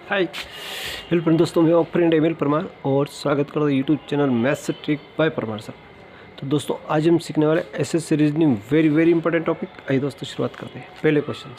Hi hello friend, दोस्तों मैं friend Emil Parmar और स्वागत करता हूँ YouTube channel maths trick bye Parmar sir. तो दोस्तों आज हम सीखने वाले एसएस सीरीज में वेरी इंपॉर्टेंट टॉपिक। आइए दोस्तों शुरुआत करते हैं। पहले क्वेश्चन,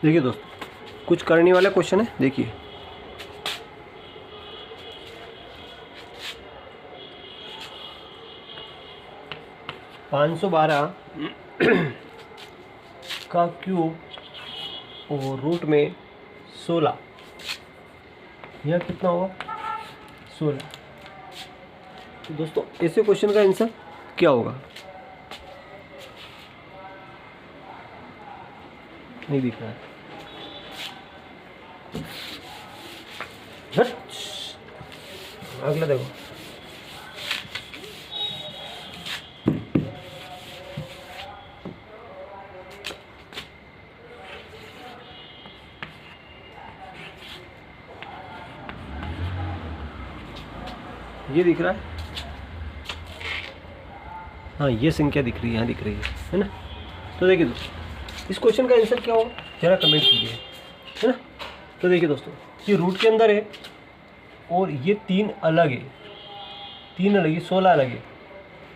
देखिए दोस्तों कुछ करने वाला क्वेश्चन है। देखिए पाँच सौ बारह का क्यूब और रूट में 16, यह कितना होगा? 16। तो दोस्तों ऐसे क्वेश्चन का आंसर क्या होगा? नहीं दिख रहा है। अगला देखो, ये दिख रहा है। हाँ ये संख्या दिख रही है, यहाँ दिख रही है ना। तो देखिए दोस्तों इस क्वेश्चन का आंसर क्या होगा जरा कमेंट कीजिए, है ना। तो देखिए दोस्तों ये रूट के अंदर है और ये तीन अलग है, 16 अलग है।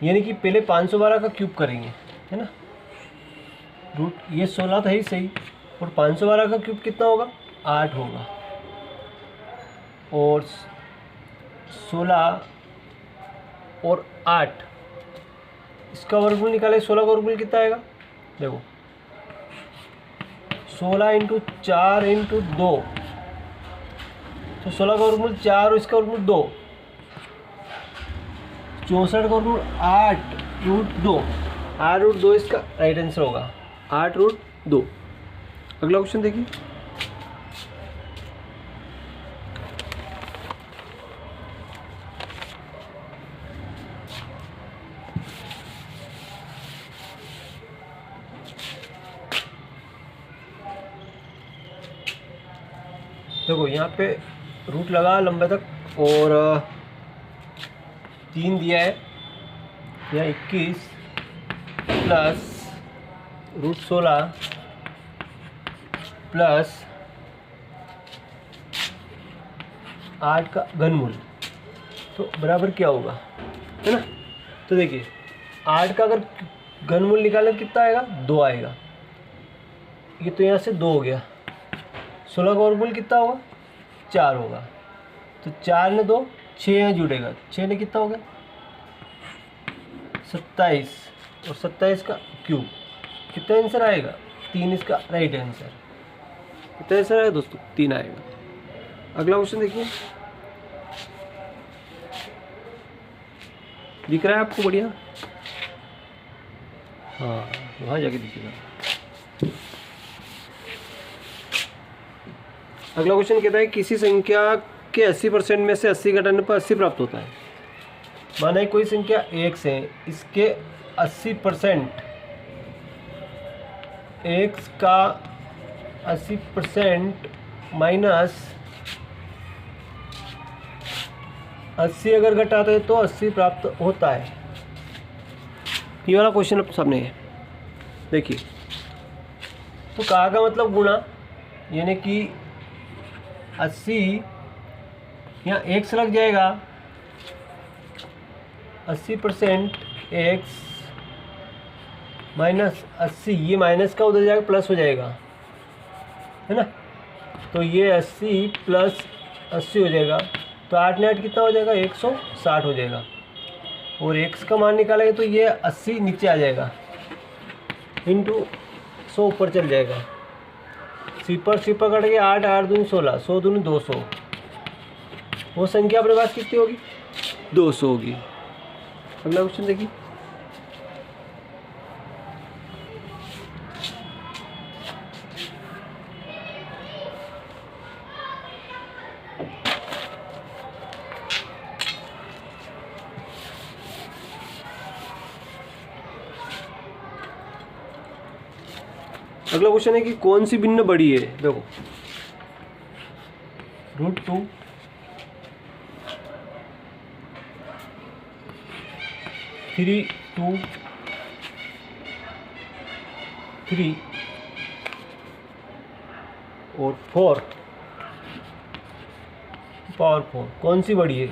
यानी कि पहले 512 का क्यूब करेंगे, है ना। रूट ये 16 था ही सही, और 512 का क्यूब कितना होगा? 8 होगा। और 16 और 8 इसका वर्गमूल निकाले। 16 का वर्गमूल कितना आएगा? देखो 16 इंटू 4 इंटू 2, तो 16 का वर्गमूल 4 और इसका वर्गमूल 2, 64 का वर्गमूल 8 रूट 2, 8 रूट 2 इसका राइट आंसर होगा, 8 रूट 2। अगला क्वेश्चन देखिए, देखो यहाँ पे रूट लगा लंबे तक और 3 दिया है, यहाँ 21 प्लस रूट 16 प्लस 8 का घनमूल, तो बराबर क्या होगा, है ना। तो देखिए 8 का अगर घनमूल निकालें कितना आएगा? 2 आएगा। ये तो यहाँ से 2 हो गया। 16 का वर्गमूल कितना होगा? 4 होगा। तो 4 ने 2, 6 यहाँ जुड़ेगा, 6 ने कितना हो गया? 27, और 27 का क्यूब कितना आंसर आएगा? 3 इसका राइट आंसर। कितना आंसर आएगा दोस्तों? 3 आएगा। अगला क्वेश्चन देखिए, दिख रहा है आपको? बढ़िया, हाँ वहाँ जाके दिखेगा। अगला क्वेश्चन कहता है किसी संख्या के 80% में से 80 घटाने पर 80 प्राप्त होता है। माना कोई संख्या x है, इसके 80% x का 80% माइनस 80 अगर घटाते हैं तो 80 प्राप्त होता है। ये वाला क्वेश्चन आपके सामने है। देखिए तो कहा का मतलब गुणा, यानी कि 80 यहाँ x लग जाएगा, 80% x माइनस 80, ये माइनस का उधर जाएगा प्लस हो जाएगा, है ना। तो ये 80 प्लस 80 हो जाएगा, तो 8 ने 8 कितना हो जाएगा? 160 हो जाएगा। और x का मान निकालेंगे तो ये 80 नीचे आ जाएगा, इंटू 100 ऊपर चल जाएगा। सिपर कट गया, 8 8 दूनी 16, 100 दूनी 200। वो संख्या अपने पास कितनी होगी? 200 होगी। अगला क्वेश्चन देखिए, अगला क्वेश्चन है कि कौन सी भिन्न बड़ी है। देखो √2 3 2 3 और 4 पावर 4 कौन सी बड़ी है?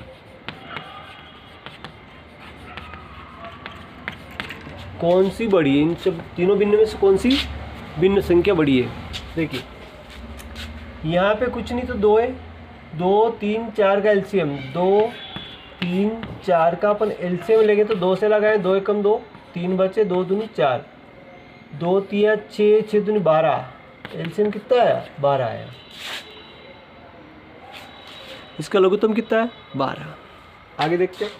कौन सी बड़ी है? इन सब तीनों भिन्न में से कौन सी भिन्न संख्या बड़ी है? देखिए यहाँ पे कुछ नहीं तो 2 है, 2 3 4 का एलसीएम, 2 3 4 का अपन एलसीएम लेंगे तो 2 से लगाएं, 2 एकम 2, 3 बचे, 2 दूनी 4, 2 तिया 6, 6 दूनी 12, एलसीएम कितना है? 12 आया। इसका लघुत्तम कितना है? 12। आगे देखते हैं।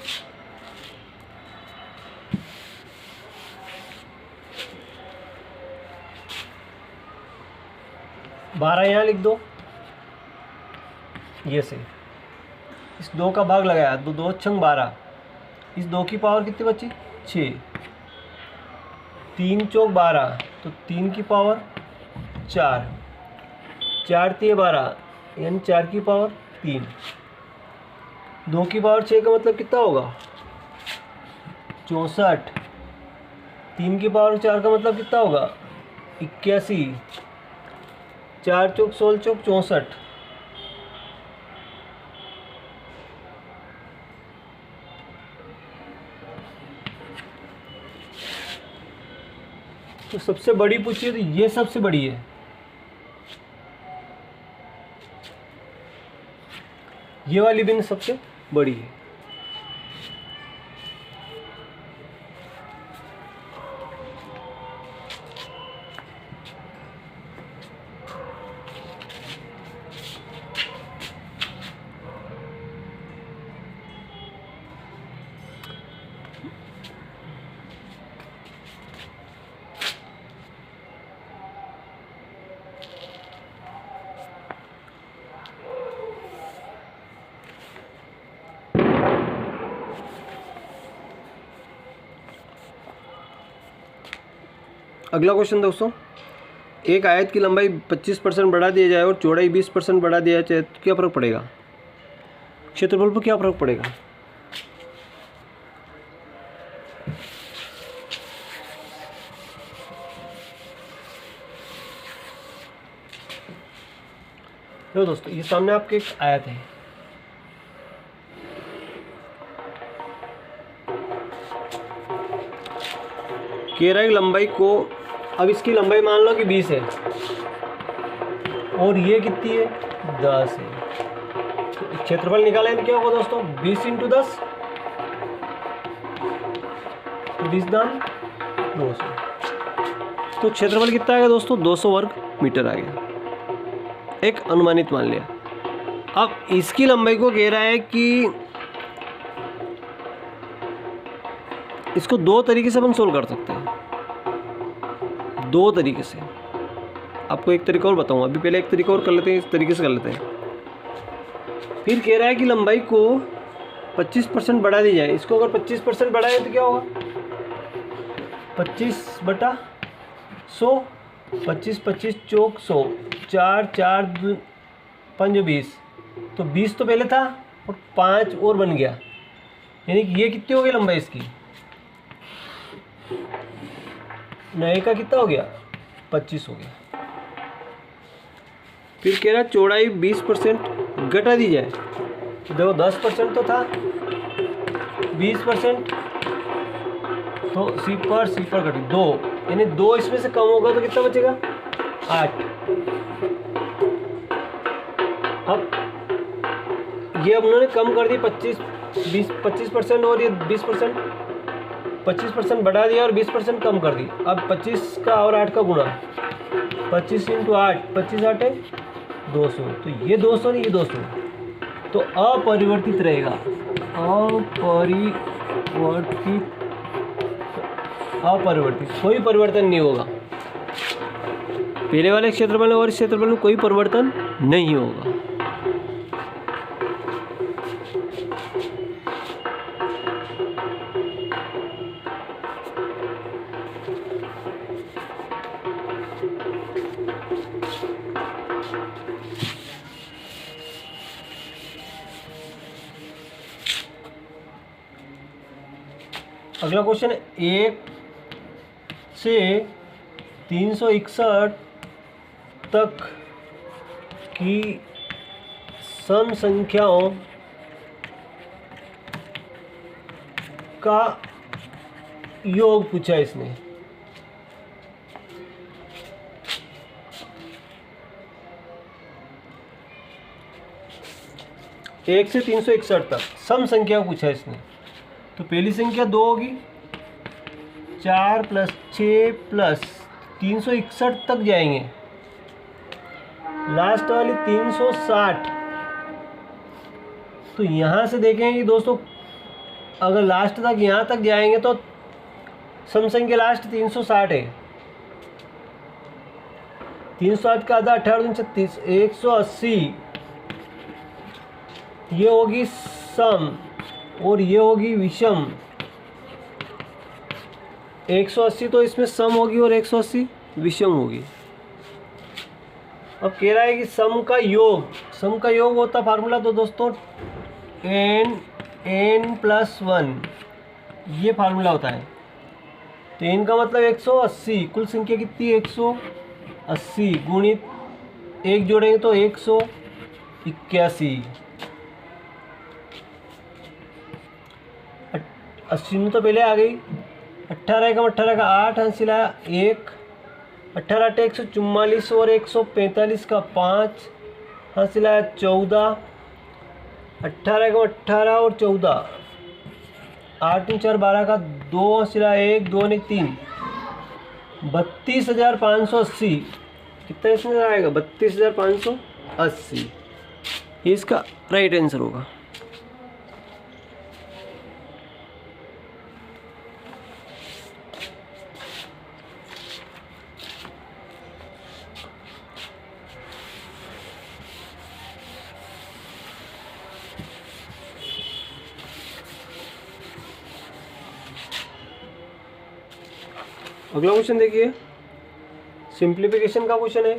12 यहाँ लिख दो, ये से इस 2 का भाग लगाया, 2 2 छंग 12, इस 2 की पावर कितनी बची? 6, 3 चौक 12, तो 3 की पावर 4, 4 तिये 12, यानी 4 की पावर 3, 2 की पावर 6 का मतलब कितना होगा? 64, 3 की पावर 4 का मतलब कितना होगा? 81, 4 चौक 16 चौक 64, तो सबसे बड़ी पूछी है तो ये सबसे बड़ी है। ये वाली भिन्न सबसे बड़ी है। अगला क्वेश्चन दोस्तों, एक आयत की लंबाई 25% बढ़ा दिया जाए और चौड़ाई 20% बढ़ा दिया जाए तो क्या फर्क पड़ेगा? क्षेत्रफल पर क्या फर्क पड़ेगा? देखो दोस्तों, ये सामने आपके एक आयत है, घेरा की लंबाई को, अब इसकी लंबाई मान लो कि 20 है और ये कितनी है? 10 है। तो क्षेत्रफल निकालें तो क्या होगा दोस्तों? 20 × 10, तो 20 दाम 200, तो क्षेत्रफल कितना आएगा दोस्तों? 200 वर्ग मीटर आ गया, एक अनुमानित मान लिया। अब इसकी लंबाई को कह रहा है कि इसको 2 तरीके से अपन सोल्व कर सकते हैं, 2 तरीके से। आपको एक तरीका और बताऊंगा, अभी पहले एक तरीका और कर लेते हैं, इस तरीके से कर लेते हैं। फिर कह रहा है कि लंबाई को 25% बढ़ा दी जाए। इसको अगर 25% बढ़ाए तो क्या होगा? 25/100, 25 25 चौक 100, 4 4 5 20, तो 20 तो पहले था और 5 और बन गया, यानी कि ये कितनी हो गई लंबाई इसकी? नए का कितना हो गया? 25 हो गया। फिर कह रहा चौड़ाई 20% घटा दी जाए। देखो 10% तो था, 20% तो सी पर घटी 2, यानी 2 इसमें से कम होगा तो कितना बचेगा? 8। अब ये अब उन्होंने कम कर दी 25% और ये 20%, 25% बढ़ा दिया और 20% कम कर दी। अब 25 का और 8 का गुणा, 25 × 8, 25 8 है 200, तो ये 200 नहीं, ये 200, तो अपरिवर्तित रहेगा, अपरिवर्तित, कोई परिवर्तन नहीं होगा। पहले वाले क्षेत्रफल और इस क्षेत्रफल में कोई परिवर्तन नहीं होगा। अगला क्वेश्चन है 1 से 361 तक की सम संख्याओं का योग पूछा इसने। एक से 361 तक सम संख्या पूछा इसने। तो पहली संख्या 2 होगी, 4 + 6 + 361 तक जाएंगे। लास्ट वाली 360। तो यहाँ से देखेंगे कि दोस्तों अगर लास्ट तक यहाँ तक जाएंगे तो सम संख्या लास्ट 360 है। 360 का आधा 18 × 36 180। ये होगी सम और ये होगी विषम। 180 तो इसमें सम होगी और 180 विषम होगी। अब कह रहा है कि सम का योग होता फार्मूला तो दोस्तों n + 1 ये फार्मूला होता है। तो n का मतलब 180, कुल संख्या कितनी 180 गुणित 1 जोड़ेंगे तो 181। 80 में तो पहले आ गई। 18 का 8 हाथ लाया 1, 18 8 144 और 145 का 5 हाथ लाया 14। 18 का 18 और 14, 8 × 4 12 का 2 हाथ 1 2 ने 3, 32,580। कितना इसमें आएगा 32,580। ये इसका राइट आंसर होगा। अगला क्वेश्चन देखिए, सिंप्लीफिकेशन का क्वेश्चन है।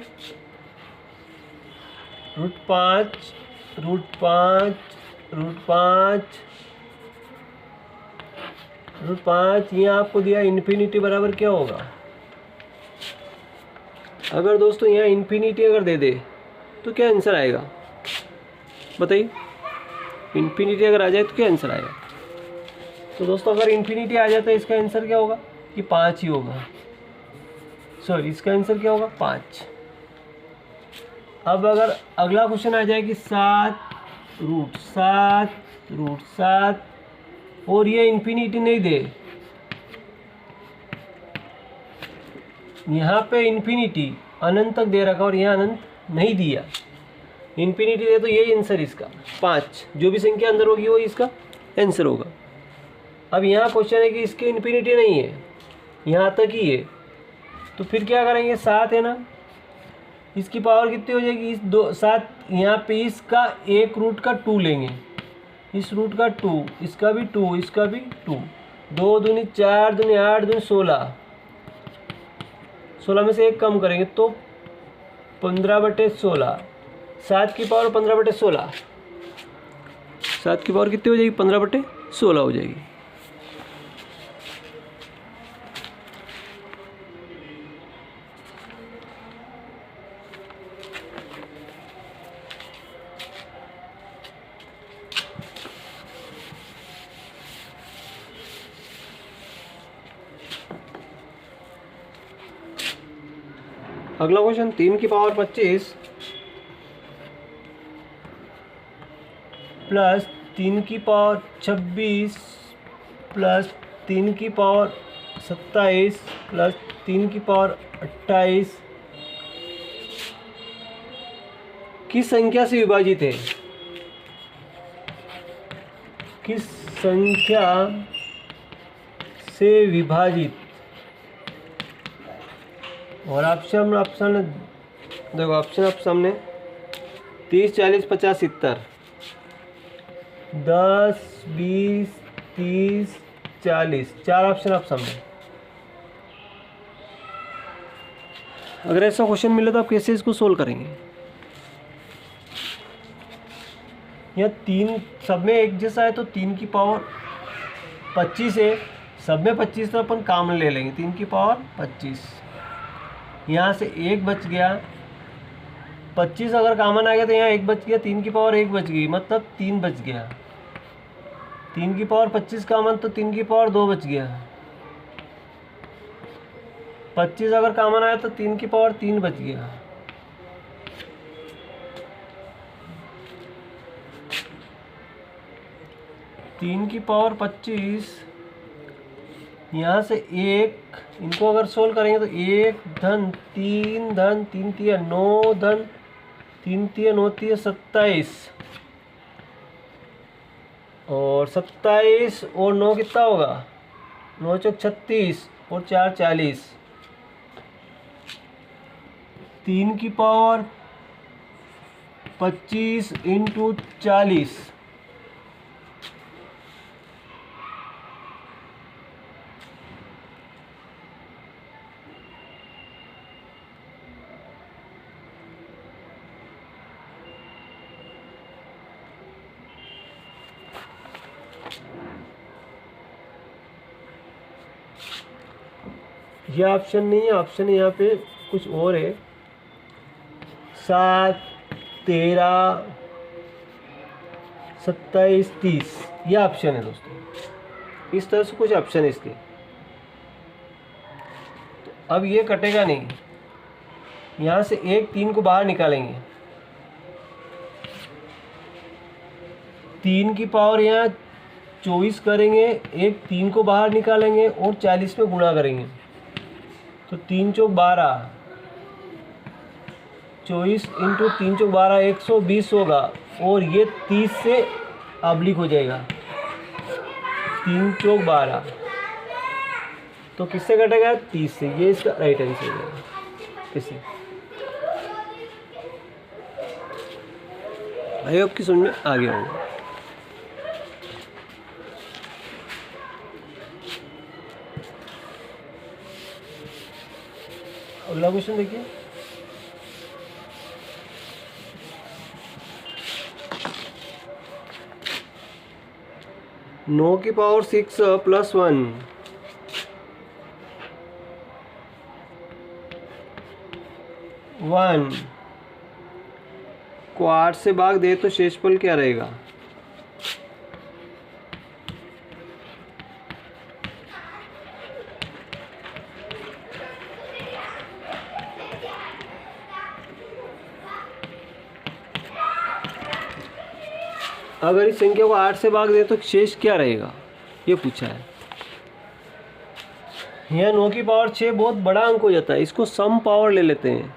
√5 यहाँ आपको दिया इन्फिनिटी बराबर क्या होगा। अगर दोस्तों यहाँ इन्फिनिटी अगर दे दे तो क्या आंसर आएगा बताइए। इन्फिनिटी अगर आ जाए तो क्या आंसर आएगा। तो दोस्तों अगर इन्फिनिटी आ जाए तो इसका आंसर क्या होगा कि 5 ही होगा। सॉरी, इसका आंसर क्या होगा 5। अब अगर अगला क्वेश्चन आ जाए कि 7 और ये इन्फिनिटी नहीं दे, यहाँ पे इन्फिनिटी अनंत तक दे रखा और यहाँ अनंत नहीं दिया, इन्फिनिटी दे तो यही आंसर इसका 5। जो भी संख्या अंदर होगी वो इसका आंसर होगा। अब यहाँ क्वेश्चन है कि इसकी इन्फिनिटी नहीं है, यहाँ तक ही है, तो फिर क्या करेंगे 7 है ना, इसकी पावर कितनी हो जाएगी 7। यहाँ पे इसका एक रूट का 2 लेंगे, इस रूट का 2, इसका भी 2, इसका भी 2, 2 दूनी 4 दूनी 8 दूनी 16, 16 में से एक कम करेंगे तो 15/16। 7 की पावर 15/16, 7 की पावर कितनी हो जाएगी 15/16 हो जाएगी। अगला क्वेश्चन 3 की पावर 25 प्लस 3 की पावर 26 प्लस 3 की पावर 27 प्लस 3 की पावर 28 किस संख्या से विभाजित है। किस संख्या से विभाजित। और ऑप्शन देखो, ऑप्शन आप सामने 30 40 50 70, 10 20 30 40, 4 ऑप्शन आप सामने। अगर ऐसा क्वेश्चन मिले तो आप कैसे इसको सोल्व करेंगे। यह 3 सब में एक जैसा है तो 3 की पावर 25 है, सब में 25 तो अपन कॉमन ले लेंगे, 3 की पावर 25। यहाँ से 1 बच गया, 25 अगर कॉमन आ गया तो यहाँ 1 बच गया, 3 की पावर 1 बच गई, मतलब 3 बच गया। 3 की पावर 25 कॉमन तो 3 की पावर 2 बच गया। 25 अगर कॉमन आया तो 3 की पावर 3 बच गया। तीन की पावर 25, यहाँ से 1, इनको अगर सोल्व करेंगे तो 1 धन 3 धन 3 तिया 9 धन 3 तिया 9 तिया 27, और 27 और 9 कितना होगा, 9 चौक 36 और 4 40। 3 की पावर 25 इंटू 40, ये ऑप्शन नहीं है, ऑप्शन यहाँ पे कुछ और है। 7 13 27 30 ये ऑप्शन है दोस्तों। इस तरह से कुछ ऑप्शन है इसके। अब ये कटेगा नहीं, यहाँ से 1 3 को बाहर निकालेंगे, 3 की पावर यहाँ 24 करेंगे, 1 3 को बाहर निकालेंगे और 40 में गुणा करेंगे, तो 3 चौक 12, 24 इंटू 3 चौक 12 120 होगा, और ये 30 से ऑब्लिक हो जाएगा, 3 चौक 12, तो किससे कटेगा, 30 से। ये इसका राइट आंसर है। किससे आई होप की समझ में आ गया होगा। अगला क्वेश्चन देखिए, नौ की पावर 6 प्लस 1 1 को 8 से भाग दे तो शेषफल क्या रहेगा। अगर इस संख्या को 8 से भाग दे तो शेष क्या रहेगा, ये पूछा है। यहाँ 9 की पावर 6 बहुत बड़ा अंक हो जाता है, इसको सम पावर ले लेते हैं,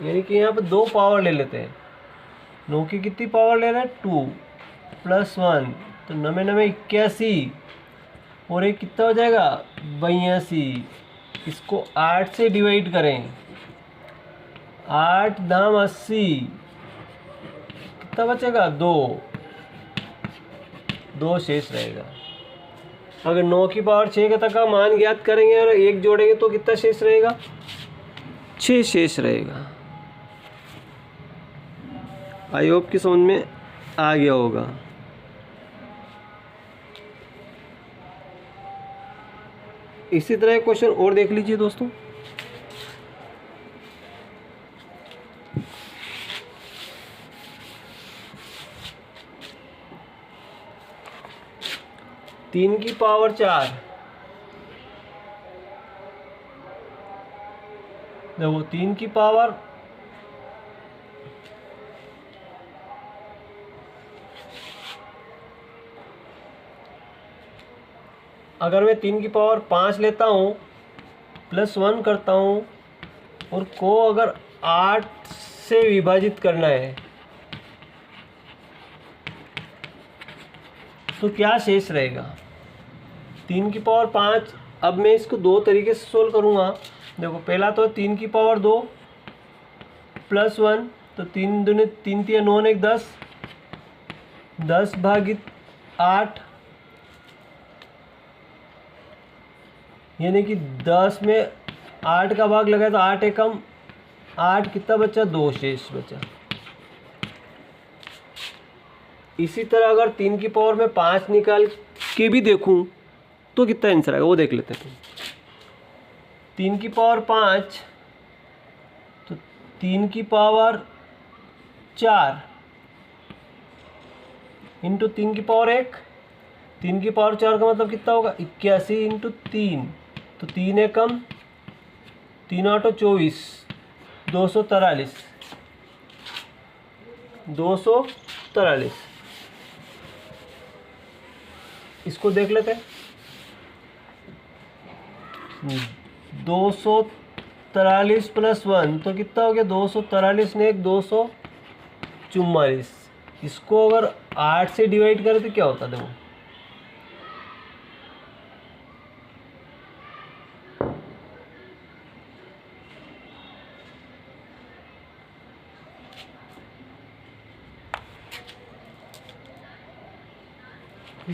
यानी कि यहाँ पर 2 पावर ले लेते हैं। 9 की कितनी पावर ले रहे हैं, 2 प्लस 1, तो 9 9 81, और एक कितना हो जाएगा, 82। इसको 8 से डिवाइड करें, 8 दाम 80, कितना बचेगा, 2 शेष रहेगा। अगर 9 की पावर 6 का तक का मान ज्ञात करेंगे और 1 जोड़ेंगे तो कितना शेष रहेगा, 6 शेष रहेगा। आई होप की समझ में आ गया होगा। इसी तरह क्वेश्चन और देख लीजिए दोस्तों। तीन की पावर 4, देखो 3 की पावर अगर मैं 3 की पावर 5 लेता हूँ प्लस 1 करता हूँ और को अगर 8 से विभाजित करना है तो क्या शेष रहेगा। 3 की पावर 5, अब मैं इसको 2 तरीके से सोल्व करूँगा। देखो पहला तो 3 की पावर 2 प्लस 1, तो 3 दूनी 3 तिया 9 1 10, 10 भागित 8, यानी कि 10 में 8 का भाग लगा तो 8 एकम 8, कितना बचा, 2 शेष बचा। इसी तरह अगर 3 की पावर में 5 निकाल के भी देखूं तो कितना आंसर आएगा वो देख लेते हैं। 3 की पावर 5 तो 3 की पावर 4 इंटू 3 की पावर 1, 3 की पावर 4 का मतलब कितना होगा 81 इंटू 3, तो 3 एकम 3 आठो 24, 243 इसको देख लेते हैं। 243 प्लस 1 तो कितना हो गया 243 ने 1 244। इसको अगर 8 से डिवाइड करें तो क्या होता देखो,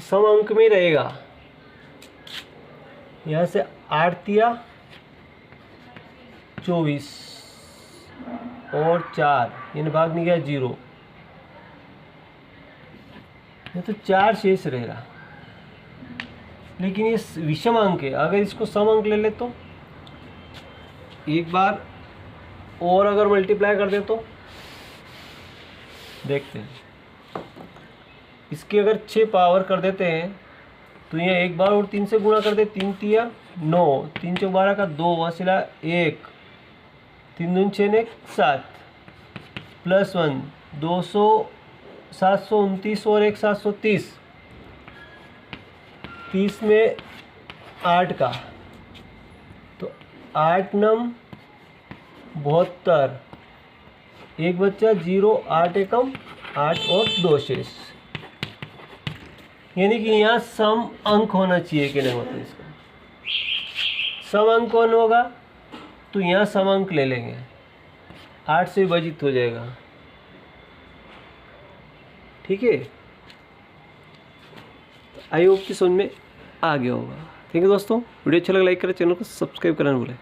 सम अंक में रहेगा। यहाँ से 8 दिया 24 और 4 इन भाग नहीं गया 0, ये तो 4 शेष रहेगा। लेकिन ये विषम अंक है, अगर इसको सम अंक ले ले तो एक बार और अगर मल्टीप्लाई कर दे तो देखते हैं। इसकी अगर 6 पावर कर देते हैं तो यहाँ एक बार और 3 से गुणा कर दे, 3 तिया 9, 3 चौक 12 का 2 वासिला 1, 3 दून 6 ने 7 प्लस 1 200 729 और 1 730, 30 में 8 का तो 8 नम 72, एक बच्चा 0, 8 एकम 8 और 2 शेष। यानी कि यहाँ सम अंक होना चाहिए कि नहीं होता, इसका सम अंक कौन होगा तो यहाँ सम अंक ले लेंगे, 8 से विभाजित हो जाएगा। ठीक है, आई होप कि समझ में आ गया होगा। ठीक है दोस्तों, वीडियो अच्छा लगा लाइक करें, चैनल को सब्सक्राइब करना न भूलें।